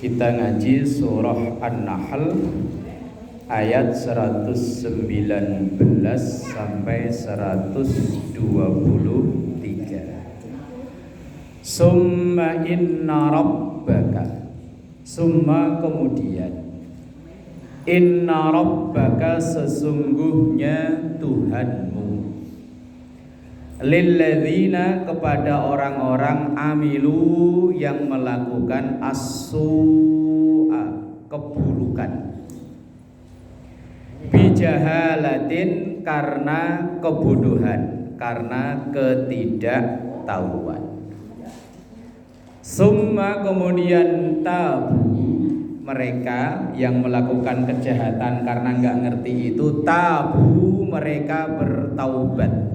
Kita ngaji surah An-Nahl ayat 119 sampai 123. Summa inna rabbaka, summa kemudian, inna rabbaka sesungguhnya Tuhanmu, lilladzina kepada orang-orang amilu yang melakukan as-su'a keburukan, bijahalatin karena kebodohan, karena ketidaktahuan. Summa kemudian tabu, mereka yang melakukan kejahatan karena nggak ngerti itu, tabu mereka bertaubat.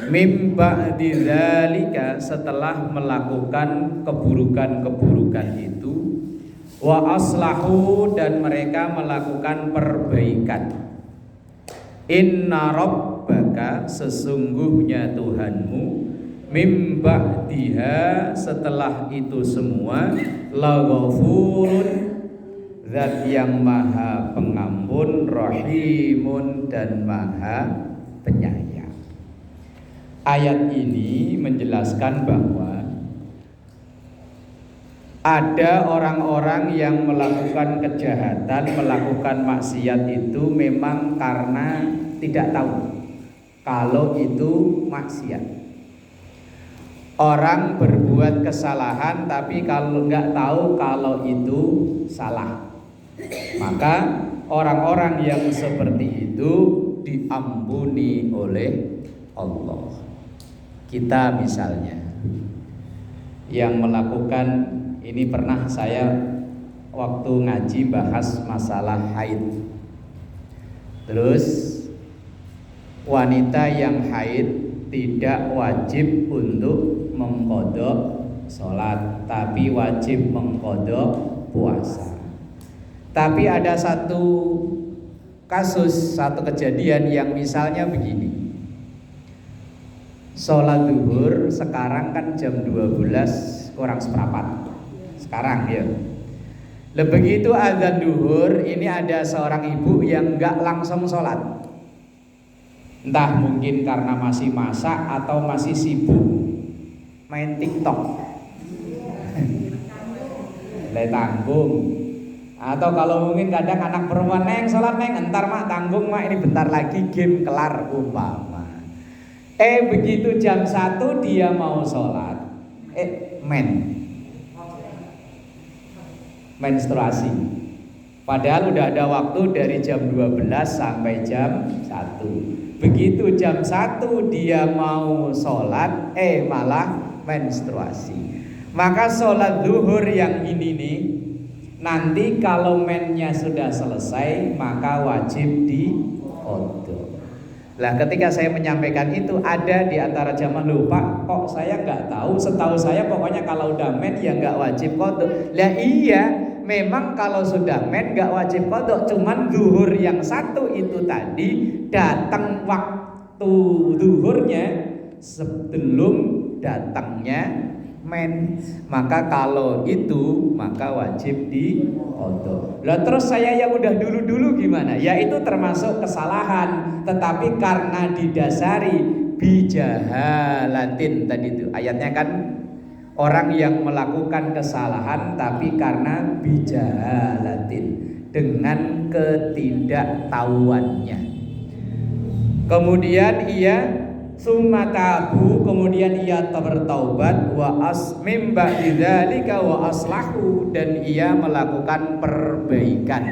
Mim ba'di dzalika setelah melakukan keburukan-keburukan itu, wa aslahu dan mereka melakukan perbaikan. Inna rabbaka sesungguhnya Tuhanmu, mim ba'diha setelah itu semua, laghafurun zat yang maha pengampun, rahimun dan maha penyayang. Ayat ini menjelaskan bahwa ada orang-orang yang melakukan kejahatan, melakukan maksiat itu memang karena tidak tahu kalau itu maksiat. Orang berbuat kesalahan tapi kalau nggak tahu kalau itu salah, maka orang-orang yang seperti itu diampuni oleh Allah. Kita misalnya yang melakukan ini, pernah saya waktu ngaji bahas masalah haid. Terus wanita yang haid tidak wajib untuk mengqadha sholat, tapi wajib mengqadha puasa. Tapi ada satu kasus, satu kejadian yang misalnya begini. Sholat zuhur sekarang kan jam 12 kurang seperempat sekarang ya. Begitu azan zuhur, ini ada seorang ibu yang nggak langsung sholat. Entah mungkin karena masih masak atau masih sibuk main TikTok, mulai tanggung. Atau kalau mungkin kadang anak perempuan, neng sholat neng, entar mak tanggung mak, ini bentar lagi game kelar umpama. Begitu jam 1 dia mau sholat, menstruasi. Padahal udah ada waktu dari jam 12 sampai jam 1. Begitu jam 1 dia mau sholat, malah menstruasi. Maka sholat zuhur yang ini nih, nanti kalau mennya sudah selesai maka wajib diqadha. Lah ketika saya menyampaikan itu, ada di antara jamaah, lupa kok saya nggak tahu, setahu saya pokoknya kalau udah men ya nggak wajib qadha. Lah iya, memang kalau sudah men nggak wajib qadha, cuman zuhur yang satu itu tadi datang waktu zuhurnya sebelum datangnya men, maka kalau itu maka wajib diqadha. Lah terus saya yang udah dulu-dulu gimana? Ya itu termasuk kesalahan, tetapi karena didasari bijahalatin tadi itu ayatnya kan, orang yang melakukan kesalahan tapi karena bijahalatin, dengan ketidaktahuannya. Kemudian ia sumatabu, kemudian ia bertaubat, wa asmim ba'dzalika wa aslahu, dan ia melakukan perbaikan.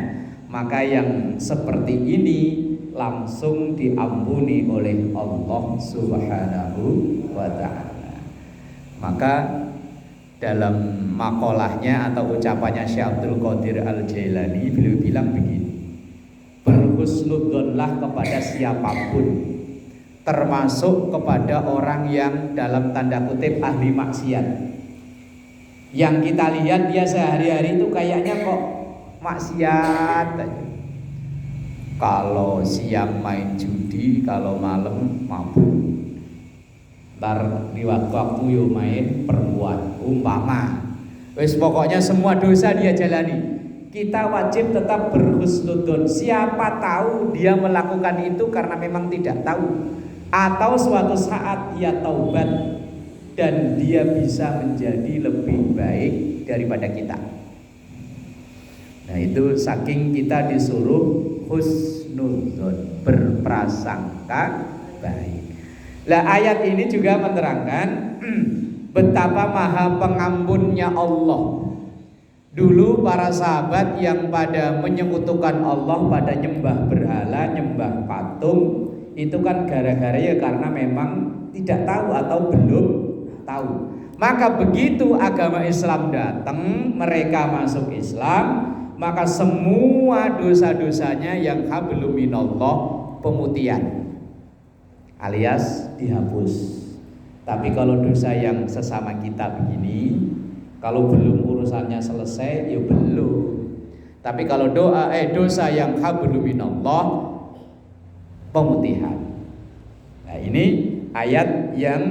Maka yang seperti ini langsung diampuni oleh Allah Subhanahu wa ta'ala. Maka dalam makolahnya atau ucapannya Syekh Abdul Qadir Al-Jailani, beliau bilang begini, berhusnudzonlah kepada siapapun, termasuk kepada orang yang dalam tanda kutip ahli maksiat, yang kita lihat dia sehari-hari itu kayaknya kok maksiat aja. Kalau siang main judi, kalau malam mabuk, ntar di waktu yo main perempuan umpama. Wis pokoknya semua dosa dia jalani. Kita wajib tetap berhusnudzon. Siapa tahu dia melakukan itu karena memang tidak tahu, atau suatu saat ia taubat dan dia bisa menjadi lebih baik daripada kita. Nah itu saking kita disuruh husnudzon, berprasangka baik. Lah ayat ini juga menerangkan betapa maha pengampunnya Allah. Dulu para sahabat yang pada menyekutukan Allah, pada nyembah berhala, nyembah patung, itu kan gara-gara ya karena memang tidak tahu atau belum tahu. Maka begitu agama Islam datang, mereka masuk Islam, maka semua dosa-dosanya yang hablum minallah pemutihan alias dihapus. Tapi kalau dosa yang sesama kita begini, kalau belum urusannya selesai ya belum. Tapi kalau dosa yang hablum minallah pemutihan. Nah ini ayat yang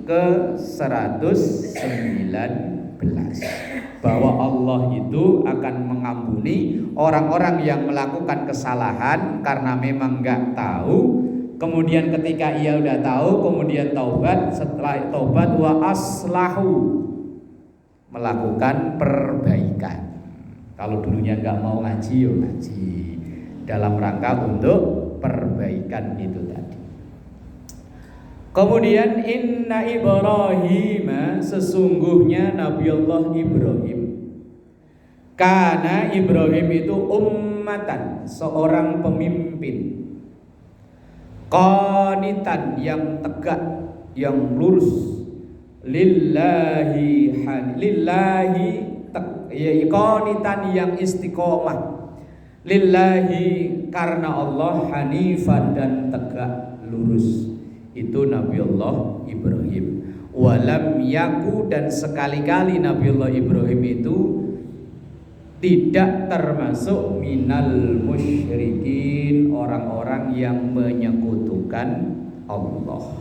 ke-119, bahwa Allah itu akan mengampuni orang-orang yang melakukan kesalahan karena memang nggak tahu. Kemudian ketika ia udah tahu, kemudian taubat. Setelah taubat wa aslahu, melakukan perbaikan. Kalau dulunya nggak mau ngaji, yo ngaji dalam rangka untuk perbaikan itu tadi. Kemudian inna Ibrahim, sesungguhnya Nabi Allah Ibrahim, karena Ibrahim itu ummatan, seorang pemimpin, qanitan, yang tegak, yang lurus, lillahi qanitan, yang istiqomah, lillahi, karena Allah, hanifan, dan tegak lurus. Itu Nabi Allah Ibrahim. Walam yaku, dan sekali-kali Nabi Allah Ibrahim itu tidak termasuk minal musyrikin, orang-orang yang menyekutukan Allah.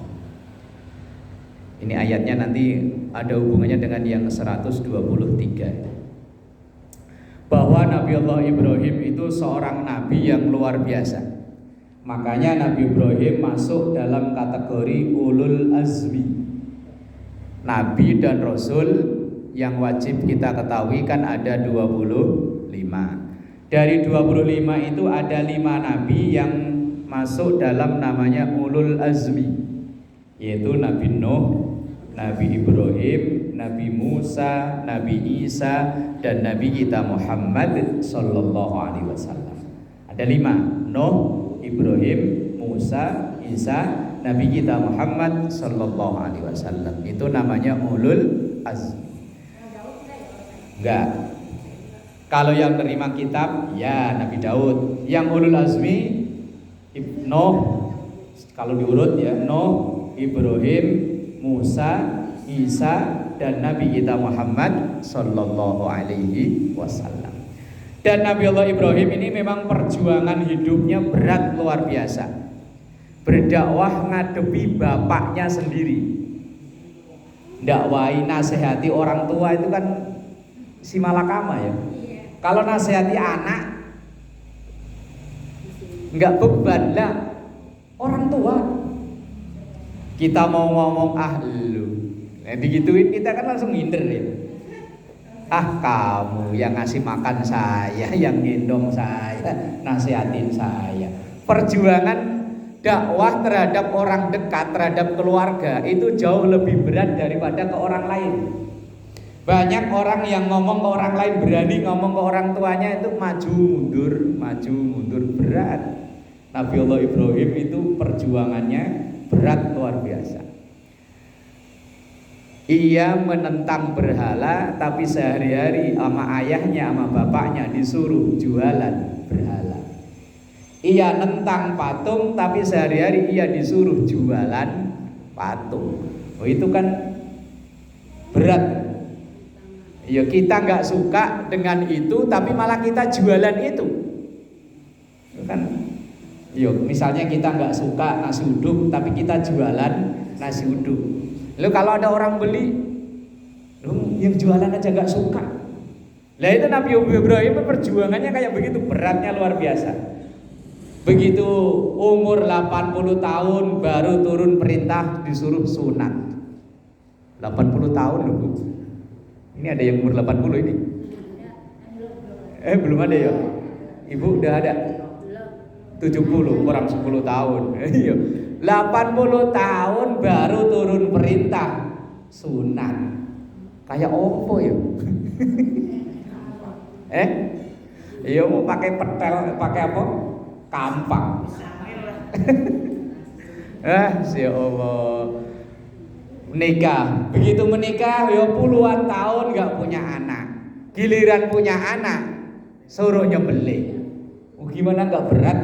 Ini ayatnya nanti ada hubungannya dengan yang 123, bahwa Nabi Allah Ibrahim itu seorang nabi yang luar biasa. Makanya Nabi Ibrahim masuk dalam kategori ulul azmi. Nabi dan Rasul yang wajib kita ketahui kan ada 25. Dari 25 itu ada 5 nabi yang masuk dalam namanya ulul azmi, yaitu Nabi Nuh, Nabi Ibrahim, Nabi Musa, Nabi Isa, dan Nabi kita Muhammad sallallahu alaihi wasallam. Ada 5: Nuh, Ibrahim, Musa, Isa, Nabi kita Muhammad sallallahu alaihi wasallam. Itu namanya ulul azmi. Enggak. Kalau yang terima kitab ya Nabi Daud. Yang ulul azmi Nuh, kalau diurut ya, Nuh, Ibrahim, Musa, Isa, dan Nabi kita Muhammad sallallahu alaihi wasallam. Dan Nabi Allah Ibrahim ini memang perjuangan hidupnya berat luar biasa. Berdakwah ngadepi bapaknya sendiri. Dakwai, nasihati orang tua itu kan si malakama ya. Kalau nasihati anak nggak beban lah. Orang tua kita mau ngomong lu, nah digituin kita kan langsung minder ya. Kamu yang ngasih makan saya, yang gendong saya, nasihatin saya. Perjuangan dakwah terhadap orang dekat, terhadap keluarga itu jauh lebih berat daripada ke orang lain. Banyak orang yang ngomong ke orang lain, berani ngomong ke orang tuanya itu maju mundur, berat. Nabi Allah Ibrahim itu perjuangannya berat luar biasa. Ia menentang berhala, tapi sehari-hari sama ayahnya, sama bapaknya disuruh jualan berhala. Ia nentang patung, tapi sehari-hari ia disuruh jualan patung. Oh itu kan berat. Ya kita nggak suka dengan itu, tapi malah kita jualan itu. Itu kan. Yo, misalnya kita nggak suka nasi uduk, tapi kita jualan nasi uduk. Lalu kalau ada orang beli, Yang jualan aja nggak suka. Lah itu Nabi Ibrahim perjuangannya kayak begitu, beratnya luar biasa. Begitu umur 80 tahun baru turun perintah disuruh sunat. 80 tahun loh Bu. Ini ada yang umur 80 ini? Belum ada ya? Ibu udah ada? 70 kurang 10 tahun. 80 tahun baru turun perintah sunat. Kayak opo ya? Iya mau pakai petel, pakai apa? Kampak. Ya Allah. Menikah, begitu menikah ya puluhan tahun nggak punya anak. Giliran punya anak, suruh nyembelih. Gimana nggak berat?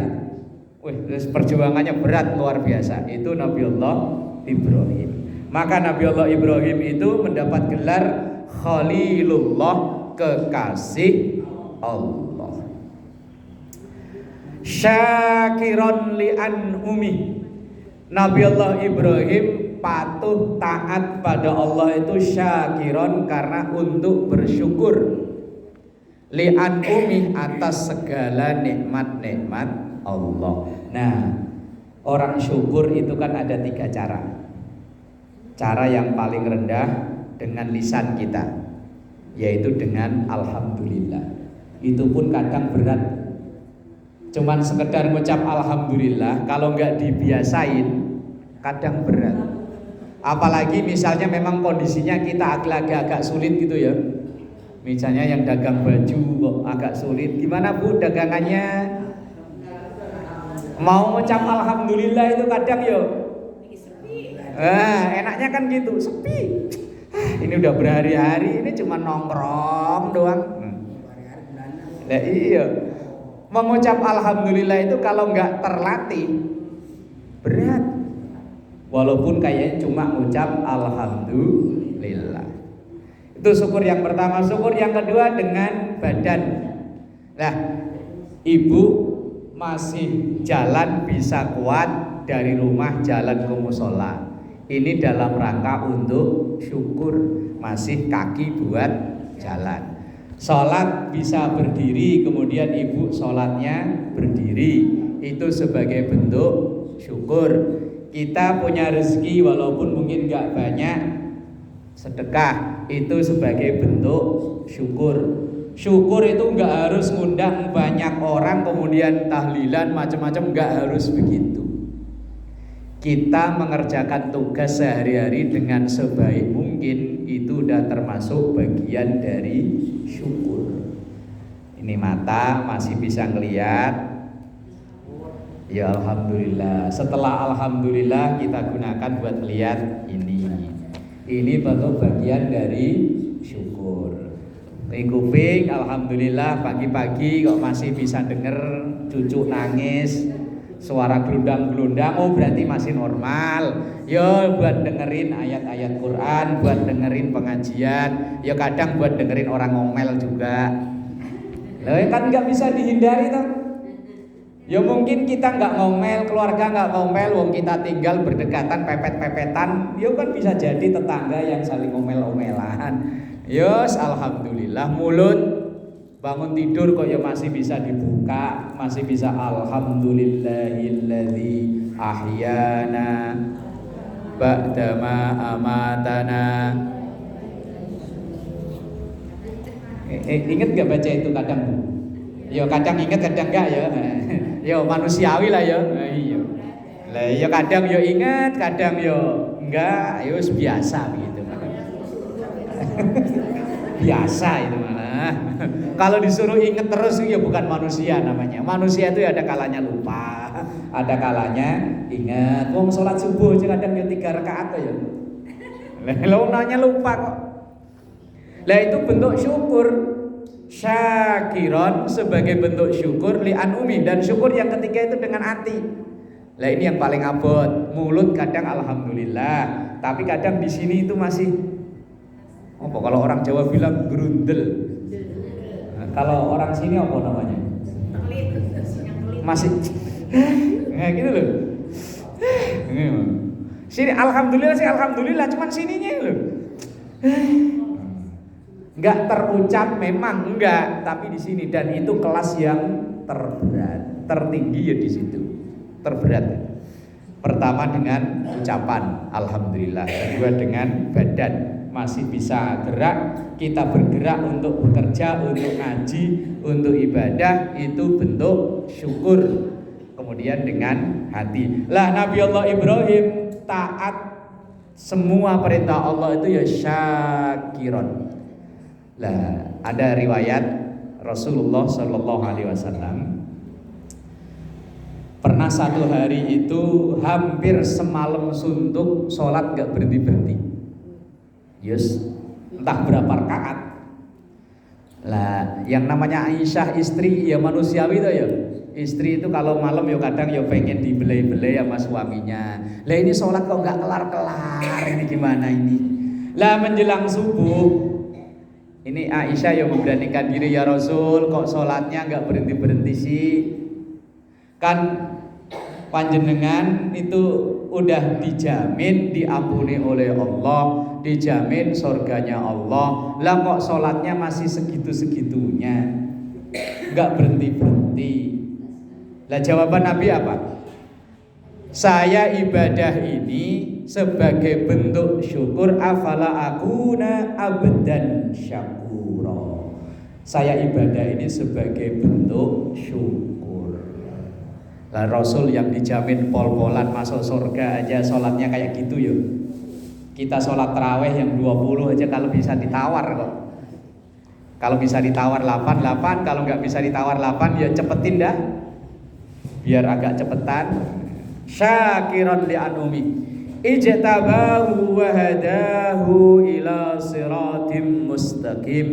Perjuangannya berat luar biasa. Itu Nabiullah Ibrahim. Maka Nabiullah Ibrahim itu mendapat gelar Khalilullah, kekasih Allah. Syakiron li'an umi. Nabiullah Ibrahim patuh taat pada Allah itu syakiron karena untuk bersyukur. Li'an umi atas segala nikmat-nikmat Allah. Nah, orang syukur itu kan ada 3 cara. Cara yang paling rendah dengan lisan kita, yaitu dengan alhamdulillah. Itu pun kadang berat. Cuman sekedar ngucap alhamdulillah, kalau nggak dibiasain kadang berat. Apalagi misalnya memang kondisinya kita agak-agak sulit gitu ya. Misalnya yang dagang baju kok agak sulit. Gimana Bu dagangannya? Mau ngucap alhamdulillah itu kadang yo. Enaknya kan gitu, sepi. Ini udah berhari-hari, ini cuma nongkrong doang. Nah, iya. Mengucap alhamdulillah itu kalau nggak terlatih berat. Walaupun kayaknya cuma ngucap alhamdulillah. Itu syukur yang pertama. Syukur yang kedua dengan badan. Nah, ibu masih jalan bisa kuat dari rumah jalan ke musola. Ini dalam rangka untuk syukur, masih kaki buat jalan. Sholat bisa berdiri, kemudian ibu sholatnya berdiri. Itu sebagai bentuk syukur. Kita punya rezeki walaupun mungkin gak banyak, sedekah itu sebagai bentuk syukur. Syukur itu gak harus ngundang banyak orang kemudian tahlilan macam-macam, gak harus begitu. Kita mengerjakan tugas sehari-hari dengan sebaik mungkin, itu udah termasuk bagian dari syukur. Ini mata masih bisa ngelihat, ya alhamdulillah. Setelah alhamdulillah kita gunakan buat melihat ini. Ini bentuk bagian dari syukur. Kuping alhamdulillah pagi-pagi kok masih bisa denger cucu nangis, suara gelundang-gelundang, oh berarti masih normal. Yo buat dengerin ayat-ayat Quran, buat dengerin pengajian, ya kadang buat dengerin orang ngomel juga. Loh kan nggak bisa dihindari toh. Ya mungkin kita nggak ngomel, keluarga nggak ngomel, wong kita tinggal berdekatan, pepet-pepetan, ya kan bisa jadi tetangga yang saling ngomel-ngomelan. Yos alhamdulillah, mulut bangun tidur kok ya masih bisa dibuka, masih bisa alhamdulillahilladzi ahyana ba'dama amatana. Ingat gak baca itu kadang? Ya kadang ingat kadang enggak ya. Ya manusiawi lah ya. Iya. Lah ya kadang ya ingat, kadang ya enggak, ya biasa begitu. Biasa itu malah. Kalau disuruh inget terus ya bukan manusia namanya. Manusia itu ya ada kalanya lupa, ada kalanya ingat. Wong sholat subuh aja kadang ya 3 rakaat ya. Lah nanya lupa kok. Lah itu bentuk syukur. Syakiron sebagai bentuk syukur li'an umi, dan syukur yang ketiga itu dengan hati. Lah ini yang paling abot. Mulut kadang alhamdulillah, tapi kadang di sini itu masih apa kalau orang Jawa bilang gerundel. Nah, kalau orang sini apa namanya? Masih kayak gitu loh. Sini alhamdulillah sih alhamdulillah, cuman sininya loh. Enggak terucap memang enggak, tapi di sini dan itu kelas yang terberat, tertinggi ya di situ. Terberat. Pertama dengan ucapan alhamdulillah, kedua dengan badan masih bisa gerak, kita bergerak untuk bekerja, untuk ngaji, untuk ibadah, itu bentuk syukur. Kemudian dengan hati. Lah Nabi Allah Ibrahim taat semua perintah Allah itu ya syakiron. Lah, ada riwayat Rasulullah Shallallahu Alaihi Wasallam pernah satu hari itu hampir semalam suntuk sholat gak berhenti. Yes, entah berapa rakaat. Lah, yang namanya Aisyah istri ya manusiawi itu ya. Istri itu kalau malam ya kadang ya pengen dibelai-belai sama suaminya. Lah ini sholat kok gak kelar-kelar, ini gimana ini? Lah menjelang subuh ini Aisyah yang memberanikan diri, ya Rasul, kok sholatnya nggak berhenti sih? Kan panjenengan itu udah dijamin diampuni oleh Allah, dijamin surganya Allah. Lah kok sholatnya masih segitu-segitunya, nggak berhenti. Lah jawaban Nabi apa? Saya ibadah ini sebagai bentuk syukur, afala akuna abdan syakura. Saya ibadah ini sebagai bentuk syukur. Lah Rasul yang dijamin pol-polan masuk surga aja sholatnya kayak gitu ya. Kita sholat tarawih yang 20 aja kalau bisa ditawar kok. Kalau bisa ditawar 8, kalau nggak bisa ditawar 8 ya cepetin dah. Biar agak cepetan. Syakiran li anumi ijtabahu wa hadahu ila siratim mustaqim.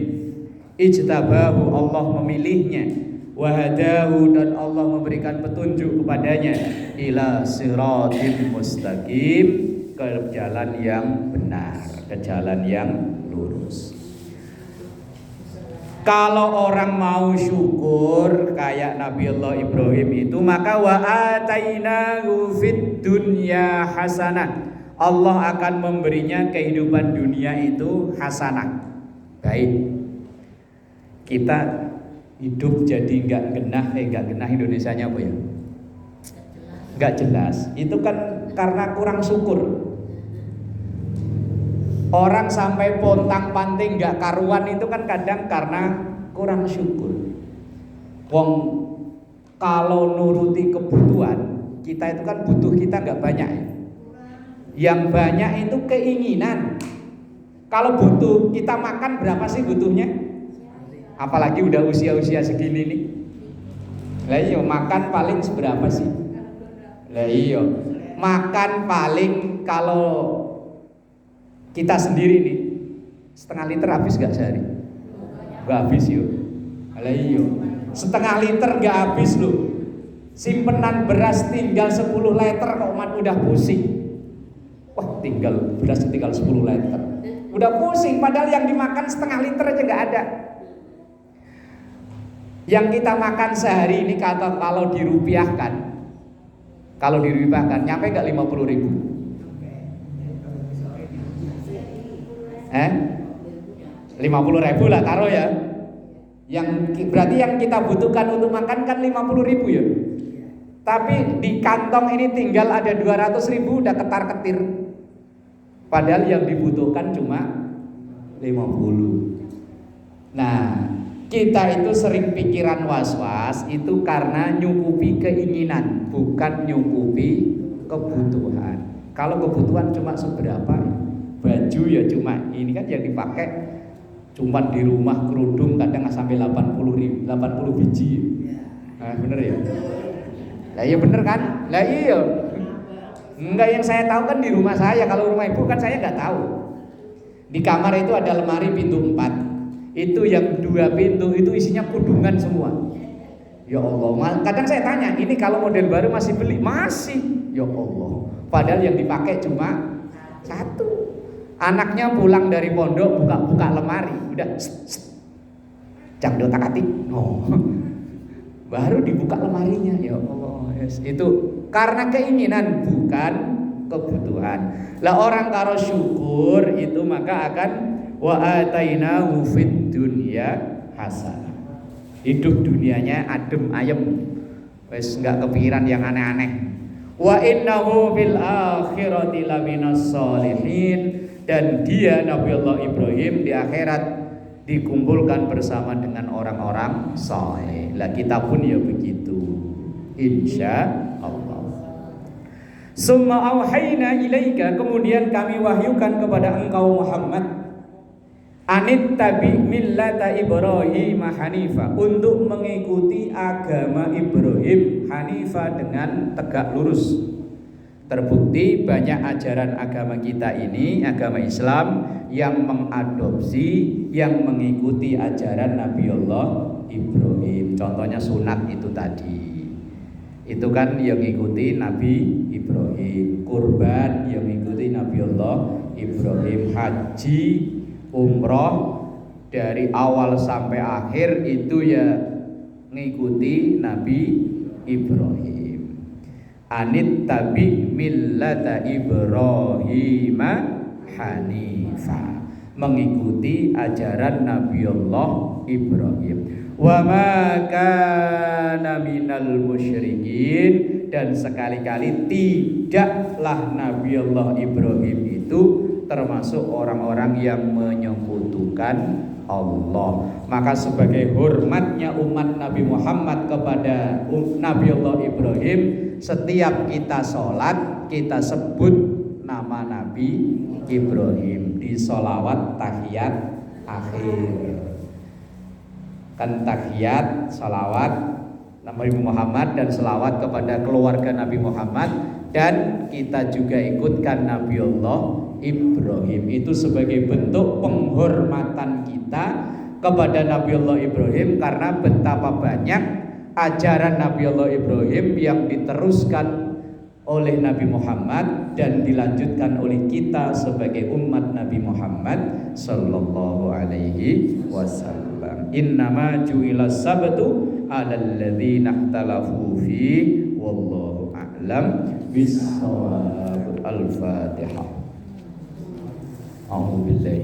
Ijtabahu, Allah memilihnya, wa hadahu, dan Allah memberikan petunjuk kepadanya, ila siratim mustaqim, ke jalan yang benar, ke jalan yang lurus. Kalau orang mau syukur kayak Nabi Allah Ibrahim itu, maka wa atainahu fid dunya hasanah. Allah akan memberinya kehidupan dunia itu hasanah. Baik. Kita hidup jadi enggak genah Indonesianya apa ya? Enggak jelas. Itu kan karena kurang syukur. Orang sampai pontang-panting gak karuan itu kan kadang karena kurang syukur. Wong kalau nuruti kebutuhan kita itu kan butuh kita gak banyak ya. Yang banyak itu keinginan. Kalau butuh kita makan berapa sih butuhnya? Apalagi udah usia-usia segini nih. Lah iya makan paling seberapa sih? Lah iya makan paling kalau kita sendiri nih setengah liter habis gak sehari? Gak habis yuk. Alah iyo. Setengah liter gak habis loh. Simpenan beras tinggal 10 liter kok man udah pusing. Wah beras tinggal 10 liter. Udah pusing padahal yang dimakan setengah liter aja gak ada. Yang kita makan sehari ini kalau dirupiahkan nyampe gak 50.000? 50.000 lah taruh ya. Yang berarti yang kita butuhkan untuk makan kan 50.000 ya. Tapi di kantong ini tinggal ada 200.000 udah ketar-ketir. Padahal yang dibutuhkan cuma 50. Nah, kita itu sering pikiran was-was itu karena nyukupi keinginan, bukan nyukupi kebutuhan. Kalau kebutuhan cuma seberapa? Baju ya cuma ini kan yang dipakai cuma di rumah kerudung kadang sampai 80 biji. Nah, bener ya? Lah iya bener kan? Lah iya. Enggak, yang saya tahu kan di rumah saya. Kalau rumah ibu kan saya nggak tahu. Di kamar itu ada lemari pintu 4. Itu yang 2 pintu itu isinya kudungan semua. Ya Allah, kadang saya tanya, ini kalau model baru masih beli? Masih. Ya Allah. Padahal yang dipakai cuma 1. Anaknya pulang dari pondok buka lemari, udah jam takati, baru dibuka lemarinya. Ya Allah, yes. Itu karena keinginan bukan kebutuhan. Lah orang kalau syukur itu maka akan wa atainahu fid dunya hasanah. Hidup dunianya adem ayem, wis enggak kepikiran yang aneh-aneh. Wa innahu fil akhirati laminas sholihin, dan dia Nabiullah Ibrahim di akhirat dikumpulkan bersama dengan orang-orang saleh. Lah kita pun ya begitu, insya Allah. Summa auhayna ilaika, kemudian kami wahyukan kepada engkau Muhammad, anit tabi millata Ibrahim hanifa, untuk mengikuti agama Ibrahim hanifa, dengan tegak lurus. Terbukti banyak ajaran agama kita ini, agama Islam, yang mengadopsi, yang mengikuti ajaran Nabiullah Ibrahim. Contohnya sunat itu tadi, itu kan yang mengikuti Nabi Ibrahim. Kurban yang mengikuti Nabiullah Ibrahim. Haji, umroh, dari awal sampai akhir itu ya mengikuti Nabi Ibrahim. Anit tabi millata Ibrahim hanifa, mengikuti ajaran Nabiullah Ibrahim. Wa ma kana minal musyrikin, dan sekali-kali tidaklah Nabiullah Ibrahim itu termasuk orang-orang yang menyekutukan Allah. Maka sebagai hormatnya umat Nabi Muhammad kepada Nabiullah Ibrahim, setiap kita sholat kita sebut nama Nabi Ibrahim di sholawat tahiyat akhir. Kan tahiyat, sholawat Nabi Muhammad dan sholawat kepada keluarga Nabi Muhammad, dan kita juga ikutkan Nabiullah Ibrahim. Itu sebagai bentuk penghormatan kita kepada Nabiullah Ibrahim, karena betapa banyak ajaran Nabiullah Ibrahim yang diteruskan oleh Nabi Muhammad dan dilanjutkan oleh kita sebagai umat Nabi Muhammad sallallahu alaihi wasallam. Innama ju'ilas sabtu 'alal ladzina ikhtalafu fi wallahu a'lam bis-shawab. Al-Fatihah. A'udzu billahi